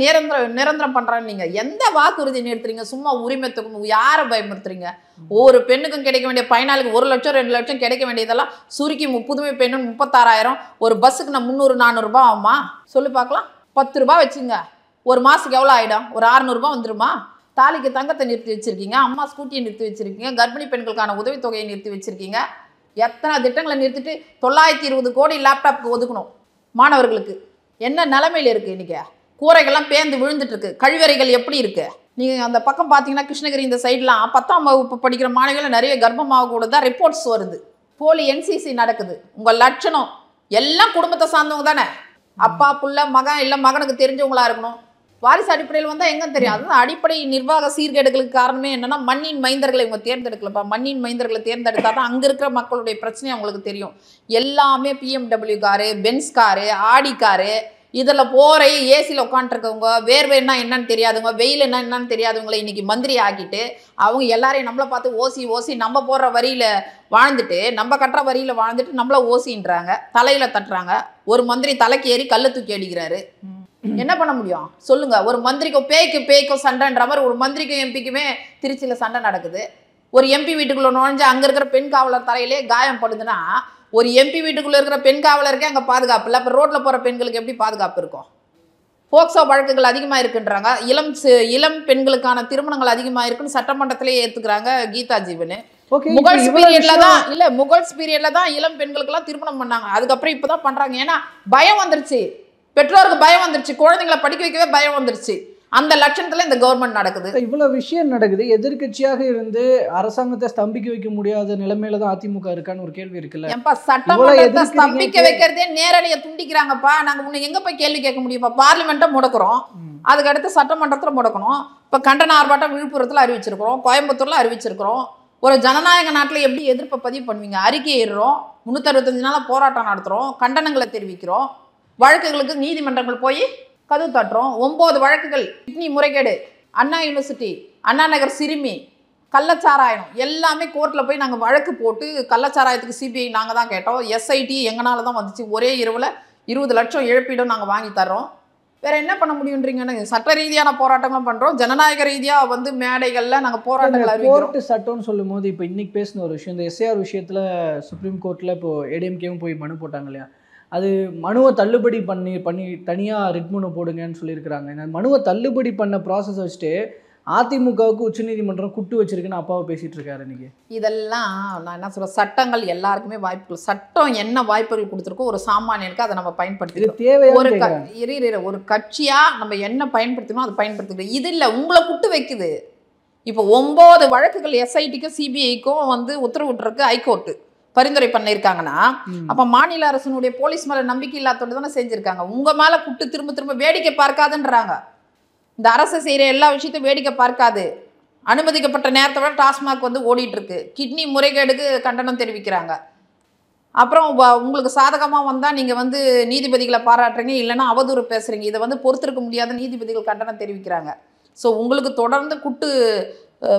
நிரந்தரம் பண்றான்னு நீங்க எந்த வாக்குறுதி நிறுத்துறீங்க? சும்மா உரிமைத்துக்கும் யாரை பயமுறுத்துறீங்க? ஒவ்வொரு பெண்ணுக்கும் கிடைக்க வேண்டிய பயனாளிக்கு 1 லட்சம் 2 லட்சம் கிடைக்க வேண்டியதெல்லாம் சுருக்கி புதுமை பெண்ணு 36,000. ஒரு பஸ்ஸுக்கு நான் 300-400 ரூபாய் ஆகுமா? சொல்லி பார்க்கலாம். 10 ரூபாய் வச்சுங்க. ஒரு மாசத்துக்கு எவ்வளோ ஆயிடும்? ஒரு 600 ரூபாய் வந்துருமா? தாலிக்கு தங்கத்தை நிறுத்தி வச்சிருக்கீங்க, அம்மா ஸ்கூட்டியை நிறுத்தி வச்சிருக்கீங்க, கர்ப்பிணி பெண்களுக்கான உதவித்தொகையை நிறுத்தி வச்சிருக்கீங்க. எத்தனை திட்டங்களை நிறுத்திட்டு 920 கோடி லேப்டாப்க்கு ஒதுக்கணும் மாணவர்களுக்கு. என்ன நிலைமையில இருக்கு இன்னைக்கு? கூரைகள்லாம் பேர்ந்து விழுந்துட்டு இருக்கு. கழிவறைகள் எப்படி இருக்கு? நீங்கள் அந்த பக்கம் பார்த்தீங்கன்னா கிருஷ்ணகிரி இந்த சைட்லாம் 10ஆம் வகுப்பு படிக்கிற மாணவிகள் நிறைய கர்ப்பமாக கூட தான் ரிப்போர்ட்ஸ் வருது. போலி என்சிசி நடக்குது. உங்கள் லட்சணம் எல்லாம் குடும்பத்தை சார்ந்தவங்க தானே. அப்பா புள்ள மகன் இல்லை மகனுக்கு தெரிஞ்சவங்களா இருக்கணும். வாரிசு அடிப்படையில் வந்தால் எங்கன்னு தெரியும். அதுதான் அடிப்படை நிர்வாக சீர்கேடுகளுக்கு காரணமே என்னன்னா மண்ணின் மைந்தர்களை இவங்க தேர்ந்தெடுக்கலப்பா. மண்ணின் மைந்தர்களை தேர்ந்தெடுத்தா தான் அங்கே இருக்கிற மக்களுடைய பிரச்சனை அவங்களுக்கு தெரியும். எல்லாமே BMW car, Benz car, Audi car, இதில் போகிற ஏசியில் உட்காந்துருக்கவங்க, வேர்வைன்னா என்னன்னு தெரியாதவங்க, வெயில் என்னன்னு தெரியாதவங்களை இன்னைக்கு மந்திரி ஆக்கிட்டு அவங்க எல்லாரையும் நம்மளை பார்த்து ஓசி நம்ம போடுற வரியில் வாழ்ந்துட்டு, நம்ம கட்டுற வரியில் வாழ்ந்துட்டு நம்மள ஓசின்றாங்க, தலையில் தட்டுறாங்க. ஒரு மந்திரி தலைக்கு ஏறி கல்லை தூக்கி அடிக்கிறாரு. என்ன பண்ண முடியும் சொல்லுங்க? ஒரு மந்திரிக்கும் பேய்க்கும் சண்டைன்ற மாதிரி ஒரு மந்திரிக்கும் எம்பிக்குமே திருச்சியில் சண்டை நடக்குது. ஒரு எம்பி வீட்டுக்குள்ள நுழைஞ்சு அங்கே இருக்கிற பெண் காவலர் தலையிலே காயம் படுதுன்னா ஒரு எம்பி வீட்டுக்குள்ளே இருக்கிற பெண் காவலருக்கே அங்கே பாதுகாப்பு இல்லை. அப்போ ரோட்டில் போகிற பெண்களுக்கு எப்படி பாதுகாப்பு இருக்கும்? போக்சோ வழக்குகள் அதிகமாக இருக்குன்றாங்க. இளம் பெண்களுக்கான திருமணங்கள் அதிகமாக இருக்குன்னு சட்டமன்றத்திலே ஏற்றுக்கிறாங்க கீதா ஜீவன். முகல்ஸ் பீரியட்ல தான் இளம் பெண்களுக்கெல்லாம் திருமணம் பண்ணாங்க. அதுக்கப்புறம் இப்போதான் பண்ணுறாங்க. ஏன்னா பயம் வந்துருச்சு, பெற்றோருக்கு பயம் வந்துருச்சு, குழந்தைங்களை படிக்க வைக்கவே பயம் வந்துருச்சு. அந்த லட்சணத்துல இந்த கவர்மெண்ட் நடக்குது. இவ்வளவு விஷயம் நடக்குது, எதிர்க்கட்சியாக இருந்து அரசாங்கத்தை ஸ்தம்பிக்க வைக்க முடியாத நிலைமையில தான் அதிமுக இருக்கான்னு ஒரு கேள்வி இருக்குல்ல. ஏன்பா சட்டமன்றத்தை ஸ்தம்பிக்க வைக்கிறதே நேரடியா துண்டிக்கிறாங்கப்பா. நாங்க உன்னை எங்க போய் கேள்வி கேட்க முடியும்ப்பா? பார்லிமெண்ட்டை முடக்குறோம், அதுக்கு அடுத்து சட்டமன்றத்துல முடக்கணும். இப்ப கண்டன ஆர்ப்பாட்டம் விழுப்புரத்துல அறிவிச்சிருக்கிறோம், கோயம்புத்தூர்ல அறிவிச்சிருக்கிறோம். ஒரு ஜனநாயக நாட்டில் எப்படி எதிர்ப்பை பதிவு பண்ணுவீங்க? அறிக்கை ஏறுறோம், 365 நாளா போராட்டம் நடத்துறோம், கண்டனங்களை தெரிவிக்கிறோம், வழக்குகளுக்கு நீதிமன்றங்கள் போய் கதவு தட்டுறோம். 9 வழக்குகள், கிட்னி முறைகேடு, அண்ணா யூனிவர்சிட்டி, அண்ணா நகர் சிறுமி, கள்ளச்சாராயம் எல்லாமே கோர்ட்டில் போய் நாங்கள் வழக்கு போட்டு கள்ளச்சாராயத்துக்கு சிபிஐ நாங்கள் தான் கேட்டோம், எஸ்ஐடி எங்களால் தான் வந்துச்சு. ஒரே இரவில் 20 லட்சம் இழப்பீடும் நாங்கள் வாங்கி தர்றோம். வேற என்ன பண்ண முடியுன்றீங்கன்னு சட்ட ரீதியான போராட்டங்களும் பண்றோம், ஜனநாயக ரீதியா வந்து மேடைகள்ல நாங்க போராட்டங்கள் அறிவிக்கிறோம். கோர்ட் சட்டம்னு சொல்லும் போது இப்போ இன்னைக்கு பேசின ஒரு விஷயம், இந்த எஸ்ஐஆர் விஷயத்துல சுப்ரீம் கோர்ட்ல இப்போ ஏடிஎம்கேவும் போய் மனு போட்டாங்க இல்லையா, அது மனுவை தள்ளுபடி பண்ணி தனியாக ரிட் மனு போடுங்கன்னு சொல்லியிருக்கிறாங்க. இந்த மனுவை தள்ளுபடி பண்ண ப்ராசஸ் வச்சுட்டு அதிமுகவுக்கு உச்சநீதிமன்றம் குட்டு வச்சிருக்குன்னு அப்பாவை பேசிட்டு இருக்காரு இன்னைக்கு. இதெல்லாம் நான் என்ன சொல்றேன், சட்டங்கள் எல்லாருக்குமே வாய்ப்புகள், சட்டம் என்ன வாய்ப்புகள் கொடுத்துருக்கோ ஒரு சாமானியனுக்கு அதை நம்ம பயன்படுத்தி ஒரு கட்சியா நம்ம என்ன பயன்படுத்தணும் அதை பயன்படுத்திக்கிறோம். இது இல்லை உங்களை குட்டு வைக்குது. இப்போ 9 வழக்குகள் எஸ்ஐடிக்கும் சிபிஐக்கும் வந்து உத்தரவிட்டுருக்கு ஹைகோர்ட்டு பரிந்துரை பண்ணியிருக்காங்கன்னா, அப்ப மாநில அரசனுடைய போலீஸ் மேல நம்பிக்கை இல்லாதோடு தானே செஞ்சிருக்காங்க. உங்க மேல குட்டு திரும்ப திரும்ப வேடிக்கை பார்க்காதுன்றாங்க. இந்த அரசு செய்யற எல்லா விஷயத்தையும் வேடிக்கை பார்க்காது. அனுமதிக்கப்பட்ட நேரத்தை விட டாஸ்மாக் வந்து ஓடிட்டு இருக்கு. கிட்னி முறைகேடுக்கு கண்டனம் தெரிவிக்கிறாங்க. அப்புறம் உங்களுக்கு சாதகமாக வந்தால் நீங்கள் வந்து நீதிபதிகளை பாராட்டுறீங்க, இல்லைன்னா அவதூறு பேசுகிறீங்க. இதை வந்து பொறுத்திருக்க முடியாத நீதிபதிகள் கண்டனம் தெரிவிக்கிறாங்க. ஸோ உங்களுக்கு தொடர்ந்து குட்டு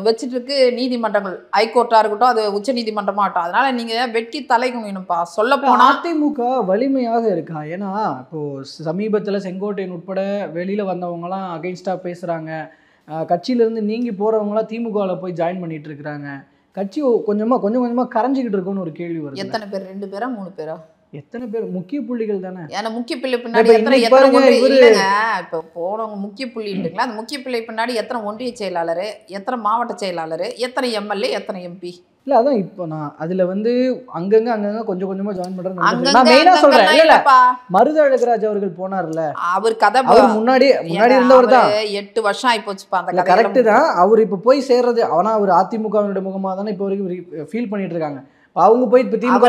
வச்சுட்டு இருக்கு நீதிமன்றங்கள், ஹைகோர்ட்டாக இருக்கட்டும், அது உச்ச நீதிமன்றமாகட்டும். அதனால நீங்கள் வெட்டி தலை குனியணும்ப்பா. சொல்ல போனால் அதிமுக வலிமையாக இருக்கா? ஏன்னா இப்போது சமீபத்தில் செங்கோட்டையன் உட்பட வெளியில் வந்தவங்கலாம் அகைன்ஸ்டாக பேசுகிறாங்க. கட்சியிலேருந்து நீங்கி போகிறவங்களாம் திமுகவில் போய் ஜாயின் பண்ணிட்டு இருக்கிறாங்க. கட்சி கொஞ்சம் கொஞ்சமாக கரைஞ்சிக்கிட்டு இருக்குன்னு ஒரு கேள்வி வருது. எத்தனை பேர்? 2 பேரா 3 பேரா? எத்தனை பேர்? முக்கிய புள்ளிகள் தானே. ஏன்னா முக்கிய புள்ளி பின்னாடி எத்தனை இல்லைங்க, இப்போ போனவங்க முக்கிய புள்ளின்றீங்களா? அந்த முக்கிய புள்ளி பின்னாடி எத்தனை ஒன்றிய செயலாளர், எத்தனை மாவட்ட செயலாளர், எத்தனை எம்எல்ஏ, எத்தனை எம்பி? இல்லை அதான் இப்போ நான் அதில் வந்து அங்கங்கே கொஞ்சம் கொஞ்சமாக ஜாயின் பண்ணுறேன். நான் மெயினாக சொல்கிறேன், இல்லை மருது அழகராஜ் அவர்கள் போனார்ல, அவர் கதை முன்னாடி இருந்தவர் தான். 8 வருஷம் ஆகிப்போச்சுப்பா அந்த கரெக்டு தான். அவர் இப்போ போய் சேர்றது, ஆனால் அவர் அதிமுகவினுடைய முகமாக தானே இப்போ வரைக்கும் ஃபீல் பண்ணிட்டு இருக்காங்க. அவங்க போய் இப்போ திமுக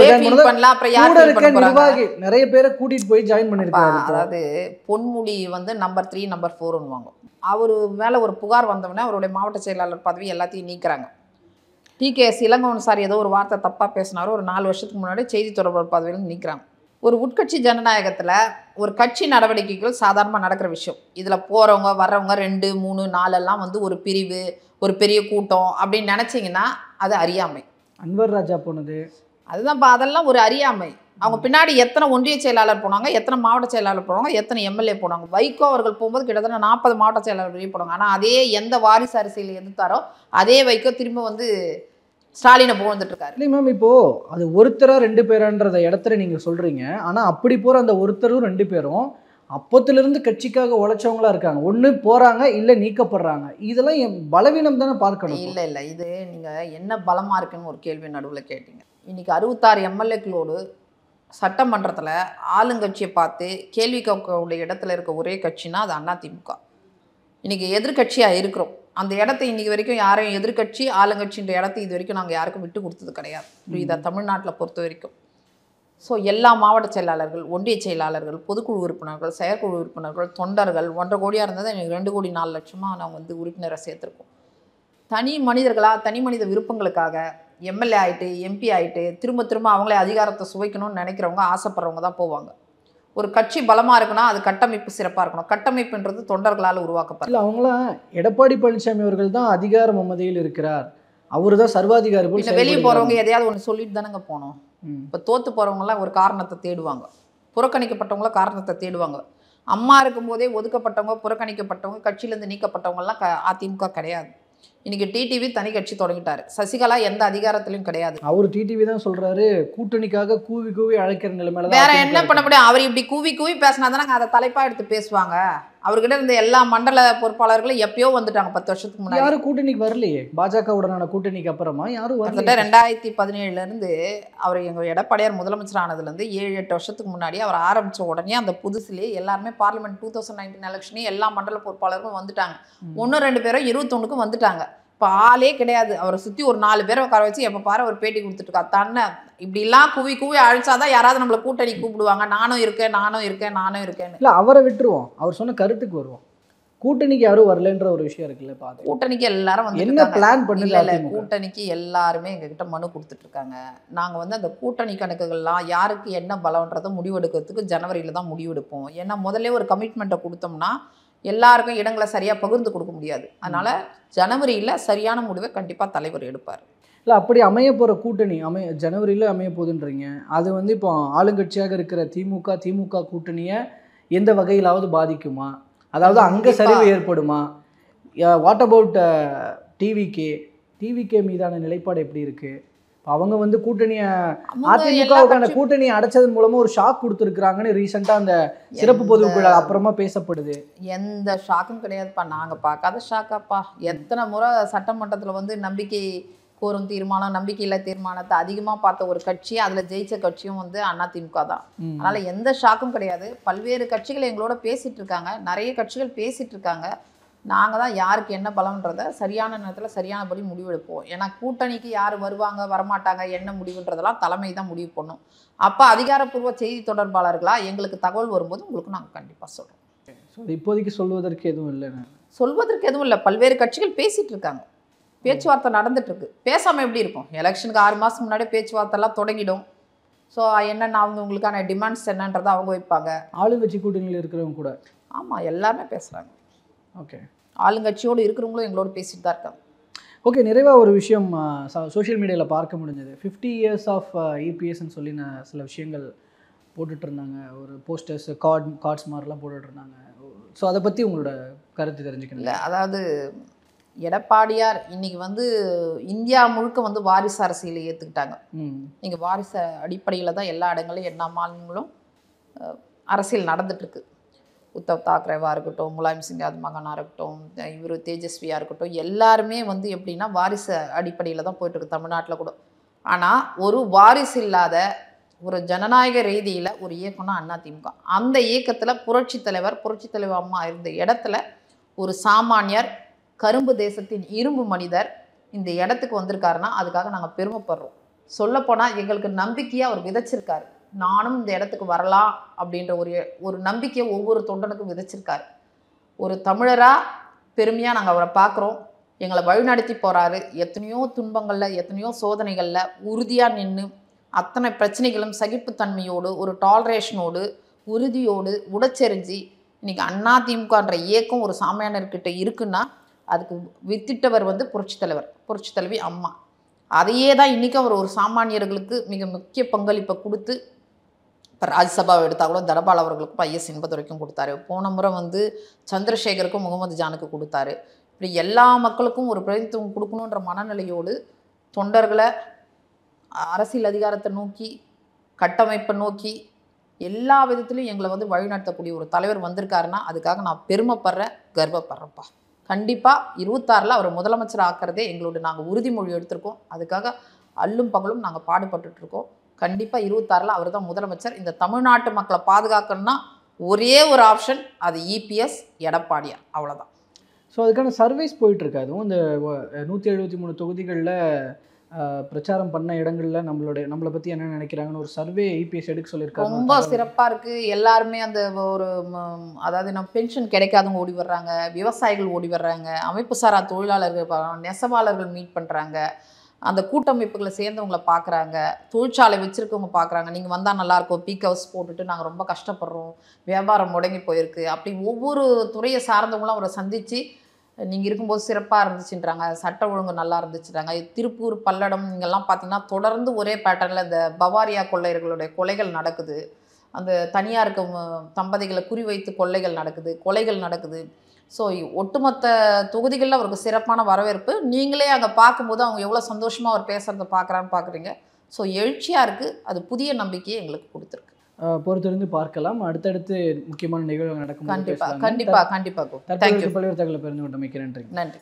நிர்வாகி நிறைய பேரை கூட்டிட்டு போய் ஜாயின் பண்ணிருக்காங்க. அதாவது பொன்முடி வந்து நம்பர் 3 நம்பர் 4 அவரு மேல ஒரு புகார் வந்தவொடனே அவருடைய மாவட்ட செயலாளர் பதவி எல்லாத்தையும் நீக்கிறாங்க. டிகேஎஸ் இளங்கோவன் சார் ஏதோ ஒரு வார்த்தை தப்பா பேசினாரோ, ஒரு 4 வருஷத்துக்கு முன்னாடி செய்தி தொடர்பாளர் பதவியிலும் நீக்கிறாங்க. ஒரு உட்கட்சி ஜனநாயகத்துல ஒரு கட்சி நடவடிக்கைகள் சாதாரணமாக நடக்கிற விஷயம். இதுல போறவங்க வர்றவங்க 2, 3, 4 எல்லாம் வந்து ஒரு பிரிவு, ஒரு பெரிய கூட்டம் அப்படின்னு நினைச்சிங்கன்னா அது அறியாமை. அன்வர் ராஜா போனது அதுதான்ப்பா, அதெல்லாம் ஒரு அறியாமை. அவங்க பின்னாடி எத்தனை ஒன்றிய செயலாளர் போனாங்க, எத்தனை மாவட்ட செயலாளர் போனாங்க, எத்தனை எம்எல்ஏ போனாங்க. வைகோ அவர்கள் போகும்போது கிட்டத்தட்ட 40 மாவட்ட செயலாளர் வெளியே போனாங்க. ஆனால் அதே எந்த வாரிசு அரசியல் எதிர்த்தாரோ அதே வைகோ திரும்ப வந்து ஸ்டாலினை புகழ்ந்துட்டு இருக்காரு. இல்லை மேம், இப்போது அது ஒருத்தரா 2 பேரான்றத இடத்துல நீங்கள் சொல்கிறீங்க. ஆனால் அப்படி போகிற அந்த ஒருத்தரும் 2 பேரும் அப்போத்திலிருந்து கட்சிக்காக உழைச்சவங்களா இருக்காங்க. ஒன்று போகிறாங்க, இல்லை நீக்கப்படுறாங்க. இதெல்லாம் என் பலவீனம் தானே பார்க்கணும். இல்லை இது நீங்கள் என்ன பலமாக இருக்குன்னு ஒரு கேள்வி நடுவில் கேட்டீங்க. இன்றைக்கி 66 எம்எல்ஏக்களோடு சட்டமன்றத்தில் ஆளுங்கட்சியை பார்த்து கேள்வி கேட்கக்கூடிய இடத்துல இருக்க ஒரே கட்சினா அது அதிமுக. இன்றைக்கி எதிர்கட்சியாக இருக்கிறோம். அந்த இடத்த இன்றைக்கி வரைக்கும் யாரையும் எதிர்கட்சி ஆளுங்கட்சின்ற இடத்த இது வரைக்கும் நாங்கள் யாருக்கும் விட்டு கொடுத்தது கிடையாது. இதை தமிழ்நாட்டில் பொறுத்த வரைக்கும். ஸோ எல்லா மாவட்ட செயலாளர்கள், ஒன்றிய செயலாளர்கள், பொதுக்குழு உறுப்பினர்கள், செயற்குழு உறுப்பினர்கள், தொண்டர்கள் 1.5 கோடியாக இருந்தது எனக்கு 2 கோடி 4 லட்சமாக நாங்கள் வந்து உறுப்பினரை சேர்த்துருக்கோம். தனி மனிதர்களாக தனி மனித விருப்பங்களுக்காக எம்எல்ஏ ஆகிட்டு எம்பி ஆகிட்டு திரும்ப அவங்களே அதிகாரத்தை சுவைக்கணும்னு நினைக்கிறவங்க, ஆசைப்படுறவங்க தான் போவாங்க. ஒரு கட்சி பலமாக இருக்குன்னா அது கட்டமைப்பு சிறப்பாக இருக்கணும். கட்டமைப்புன்றது தொண்டர்களால் உருவாக்கப்படும். அவங்களாம் எடப்பாடி பழனிசாமி அவர்கள் தான் அதிகார மமதையில் இருக்கிறார், அவரு தான் சர்வாதிகாரி போல். வெளியே போகிறவங்க எதையாவது ஒன்று சொல்லிட்டு தானேங்க போனோம். இப்போ தோற்று போகிறவங்களாம் ஒரு காரணத்தை தேடுவாங்க, புறக்கணிக்கப்பட்டவங்களாம் காரணத்தை தேடுவாங்க. அம்மா இருக்கும்போதே ஒதுக்கப்பட்டவங்க, புறக்கணிக்கப்பட்டவங்க, கட்சியிலேருந்து நீக்கப்பட்டவங்கலாம் அதிமுக கிடையாது. இன்னைக்கு டிடிவி தனி கட்சி தொடங்கிட்டாரு. சசிகலா எந்த அதிகாரத்திலையும் கிடையாது. அவர் டிடிவி தான் சொல்றாரு, கூட்டணிக்காக கூவி அழைக்கிற நிலைமையில வேற என்ன பண்ண முடியும்? அவர் இப்படி கூவி பேசினா தானே அதை தலைப்பா எடுத்து பேசுவாங்க. அவர்கிட்ட இருந்த எல்லா மண்டல பொறுப்பாளர்களும் எப்பயோ வந்துட்டாங்க 10 வருஷத்துக்கு முன்னாடி. யாரும் கூட்டணிக்கு வரலையே, பாஜகவுடனான கூட்டணிக்கு அப்புறமா யாரும் வரல. 2017 அவர் எங்கள் எடப்பாடியார் முதலமைச்சர் ஆனதுலேருந்து 7-8 வருஷத்துக்கு முன்னாடி அவர் ஆரம்பித்த உடனே அந்த புதுசுலேயே எல்லாருமே பார்லிமெண்ட் 2019 எலெக்ஷனே எல்லா மண்டல பொறுப்பாளர்களும் வந்துட்டாங்க. 1-2 பேரும் 21க்கும் வந்துட்டாங்க. இப்போ ஆளே கிடையாது. அவரை சுற்றி ஒரு 4 பேரை உட்கார வச்சு எப்போ பாரு அவர் பேட்டி கொடுத்துட்ருக்கா. தன்னை இப்படிலாம் குவி அழிச்சாதான் யாராவது நம்மளை கூட்டணி கூப்பிடுவாங்க. நானும் இருக்கேன்னு. இல்லை, அவரை விட்டுருவோம், அவர் சொன்ன கருத்துக்கு வருவோம். கூட்டணிக்கு யாரும் வரலன்ற ஒரு விஷயம் இருக்குல்ல. பார்த்து கூட்டணிக்கு எல்லாரும் வந்து என்ன பிளான் பண்ணல? இல்லை, கூட்டணிக்கு எல்லாருமே எங்ககிட்ட மனு கொடுத்துட்டு இருக்காங்க. நாங்கள் வந்து அந்த கூட்டணி கணக்குகள்லாம் யாருக்கு என்ன பலம்ன்றதை முடிவெடுக்கிறதுக்கு ஜனவரியில் தான் முடிவெடுப்போம். ஏன்னா முதல்ல ஒரு கமிட்மெண்ட்டை கொடுத்தோம்னா எல்லாருக்கும் இடங்களை சரியாக பகிர்ந்து கொடுக்க முடியாது. அதனால் ஜனவரியில் சரியான முடிவை கண்டிப்பாக தலைவர் எடுப்பார். இல்லை, அப்படி அமைய போகிற கூட்டணி ஜனவரியில் அமைய போகுதுன்றீங்க. அது வந்து இப்போ ஆளுங்கட்சியாக இருக்கிற திமுக கூட்டணியை எந்த வகையிலாவது பாதிக்குமா? அதாவது அங்கே சரிவு ஏற்படுமா? வாட் அபவுட் டிவிகே மீதான நிலைப்பாடு எப்படி இருக்குது? அவங்க வந்து கூட்டணியை அதிமுகவுக்கான கூட்டணியை அடைச்சதன் மூலமா ஒரு ஷாக் கொடுத்துருக்குறாங்கன்னு ரீசெண்டாக அந்த சிறப்பு பொதுக்குழு அப்புறமா பேசப்படுது. எந்த ஷாக்கும் கிடையாதுப்பா. நாங்கள் பார்க்காத ஷாக்காப்பா. எத்தனை முறை சட்டமன்றத்தில் வந்து நம்பிக்கை கோரும் தீர்மானம், நம்பிக்கையில்லா தீர்மானத்தை அதிகமாக பார்த்த ஒரு கட்சி, அதில் ஜெயிச்ச கட்சியும் வந்து அதிமுக தான். அதனால் எந்த ஷாக்கும் கிடையாது. பல்வேறு கட்சிகள் எங்களோட பேசிகிட்டு இருக்காங்க, நிறைய கட்சிகள் பேசிகிட்டு இருக்காங்க. நாங்கள் தான் யாருக்கு என்ன பலம்ன்றதை சரியான நேரத்தில் சரியானபடி முடிவெடுப்போம். ஏன்னா கூட்டணிக்கு யார் வருவாங்க வரமாட்டாங்க என்ன முடிவுன்றதெல்லாம் தலைமை தான் முடிவு பண்ணும். அப்போ அதிகாரப்பூர்வ செய்தி தொடர்பாளர்களாக எங்களுக்கு தகவல் வரும்போது உங்களுக்கு நாங்கள் கண்டிப்பாக சொல்கிறோம். இப்போதைக்கு சொல்வதற்கு எதுவும் இல்லை. சொல்வதற்கு எதுவும் இல்லை. பல்வேறு கட்சிகள் பேசிகிட்டு இருக்காங்க, பேச்சுவார்த்தை நடந்துட்டுருக்கு. பேசாமல் எப்படி இருக்கும்? எலெக்ஷனுக்கு 6 மாதத்துக்கு முன்னாடி பேச்சுவார்த்தைலாம் தொடங்கிடும். ஸோ என்னென்ன அவங்களுக்கான டிமாண்ட்ஸ் என்னன்றதை அவங்க வைப்பாங்க. ஆளுங்கட்சி கூட்டணியில் இருக்கிறவங்க கூட ஆமாம் எல்லாருமே பேசுகிறாங்க. ஓகே, ஆளுங்கட்சியோடு இருக்கிறவங்களும் எங்களோட பேசிட்டு தான் இருக்காங்க. ஓகே, நிறைவாக ஒரு விஷயம் சோஷியல் மீடியாவில் பார்க்க முடிஞ்சது. 50 years ஆஃப் இபிஎஸ்ன்னு சொல்லி சில விஷயங்கள் போட்டுட்டு இருந்தாங்க. ஒரு போஸ்டர்ஸ் கார்ட்ஸ் மாதிரிலாம் போட்டுட்டு இருந்தாங்க. ஸோ அதை பற்றி உங்களோட கருத்து தெரிஞ்சுக்கணும். இல்லை, அதாவது எடப்பாடியார் இன்னைக்கு வந்து இந்தியா முழுக்க வந்து வாரிசு அரசியலை ஏற்றுக்கிட்டாங்க. நீங்கள் வாரிசு அடிப்படையில் தான் எல்லா இடங்களையும் எல்லா மாநிலங்களும் அரசியல் நடந்துட்டுருக்கு. உத்தவ் தாக்கரேவாக இருக்கட்டும், முலாயம் சிங் யாதவ் மகனாக இருக்கட்டும், இவர் தேஜஸ்வியாக இருக்கட்டும், எல்லாருமே வந்து எப்படின்னா வாரிசு அடிப்படையில் தான் போயிட்டுருக்கு தமிழ்நாட்டில் கூட. ஆனால் ஒரு வாரிசு இல்லாத ஒரு ஜனநாயக ரீதியில் ஒரு இயக்கம்னா அதிமுக. அந்த இயக்கத்தில் புரட்சித் தலைவர் அம்மா இருந்த இடத்துல ஒரு சாமானியர், கரும்பு தேசத்தின் இரும்பு மனிதர் இந்த இடத்துக்கு வந்திருக்காருன்னா அதுக்காக நாங்கள் பெருமைப்படுறோம். சொல்லப்போனால் எங்களுக்கு நம்பிக்கையாக அவர் விதைச்சிருக்காரு. நானும் இந்த இடத்துக்கு வரலாம் அப்படின்ற ஒரு நம்பிக்கையை ஒவ்வொரு தொண்டனுக்கும் விதைச்சிருக்காரு. ஒரு தமிழராக பெருமையாக நாங்கள் அவரை பார்க்குறோம். எங்களை வழிநடத்தி போகிறாரு. எத்தனையோ துன்பங்களில், எத்தனையோ சோதனைகளில் உறுதியாக நின்று அத்தனை பிரச்சனைகளும் சகிப்புத்தன்மையோடு, ஒரு டாலரேஷனோடு, உறுதியோடு உடச்செறிஞ்சு இன்றைக்கி அதிமுகன்ற இயக்கம் ஒரு சாமானியர்கிட்ட இருக்குன்னா அதுக்கு வித்திட்டவர் வந்து புரட்சித் தலைவி அம்மா. அதையே தான் இன்றைக்கும் அவர் ஒரு சாமானியர்களுக்கு மிக முக்கிய பங்களிப்பை கொடுத்து, இப்போ ராஜ்யசபாவை எடுத்தால் கூட தனபால் அவர்களுக்கும் ஐஎஸ் இன்பதுரைக்கும் கொடுத்தாரு. போன முறை வந்து சந்திரசேகருக்கும் முகமது ஜானுக்கு கொடுத்தாரு. இப்படி எல்லா மக்களுக்கும் ஒரு பிரதித்துவம் கொடுக்கணுன்ற மனநிலையோடு தொண்டர்களை அரசியல் அதிகாரத்தை நோக்கி, கட்டமைப்பை நோக்கி எல்லா விதத்துலையும் எங்களை வந்து வழிநடத்தக்கூடிய ஒரு தலைவர் வந்திருக்காருன்னா அதுக்காக நான் பெருமைப்படுறேன், கர்வப்படுறேன்ப்பா. கண்டிப்பாக 26 அவர் முதலமைச்சர் ஆக்கிறதே எங்களோட நாங்கள் உறுதிமொழி எடுத்திருக்கோம். அதுக்காக அல்லும் பகலும் நாங்கள் பாடுபட்டுருக்கோம். கண்டிப்பாக 26 அவர் தான் முதலமைச்சர். இந்த தமிழ்நாட்டு மக்களை பாதுகாக்கணும்னா ஒரே ஒரு ஆப்ஷன், அது இபிஎஸ், எடப்பாடியார், அவ்வளோதான். ஸோ அதுக்கான சர்வேஸ் போயிட்டுருக்கு. அதுவும் இந்த 173 தொகுதிகளில் பிரச்சாரம் பண்ண இடங்களில் நம்மளை பற்றி என்ன நினைக்கிறாங்கன்னு ஒரு சர்வே இபிஎஸ் எடுக்க சொல்லியிருக்காங்க. ரொம்ப சிறப்பாக இருக்குது. எல்லாருமே அந்த ஒரு அதாவது நம்ம பென்ஷன் கிடைக்காதவங்க ஓடி வர்றாங்க, விவசாயிகள் ஓடி வர்றாங்க, அமைப்பு சாரா தொழிலாளர்கள், நெசவாளர்கள் மீட் பண்ணுறாங்க, அந்த கூட்டமைப்புகளை சேர்ந்தவங்களை பார்க்குறாங்க, தொழிற்சாலை வச்சுருக்கவங்க பார்க்குறாங்க. நீங்கள் வந்தால் நல்லாயிருக்கும், பீக் ஹவுஸ் போட்டுட்டு நாங்கள் ரொம்ப கஷ்டப்படுறோம், வியாபாரம் முடங்கி போயிருக்கு, அப்படி ஒவ்வொரு துறையை சார்ந்தவங்களும் அவரை சந்தித்து நீங்கள் இருக்கும்போது சிறப்பாக இருந்துச்சுன்றாங்க, சட்ட ஒழுங்கு நல்லா இருந்துச்சுன்றாங்க. திருப்பூர், பல்லடம் இங்கெல்லாம் பார்த்திங்கன்னா தொடர்ந்து ஒரே பேட்டர்னில் இந்த பவாரியா கொள்ளையர்களுடைய கொலைகள் நடக்குது. அந்த தனியாருக்கு தம்பதிகளை குறிவைத்து கொலைகள் நடக்குது. ஸோ ஒட்டுமொத்த தொகுதிகளில் அவருக்கு சிறப்பான வரவேற்பு. நீங்களே அங்கே பார்க்கும்போது அவங்க எவ்வளோ சந்தோஷமாக அவர் பேசுகிறத பார்க்குறீங்க. ஸோ எழுச்சியாக இருக்குது. அது புதிய நம்பிக்கையை எங்களுக்கு கொடுத்துருக்கு. பொறுத்திருந்து பார்க்கலாம். அடுத்தடுத்து முக்கியமான நிகழ்வுகள் நடக்கும். கண்டிப்பா கண்டிப்பா கண்டிப்பா. தற்போது பல்வேறு தகவலை பகிர்ந்து கொண்டமைக்கு நன்றி. நன்றி.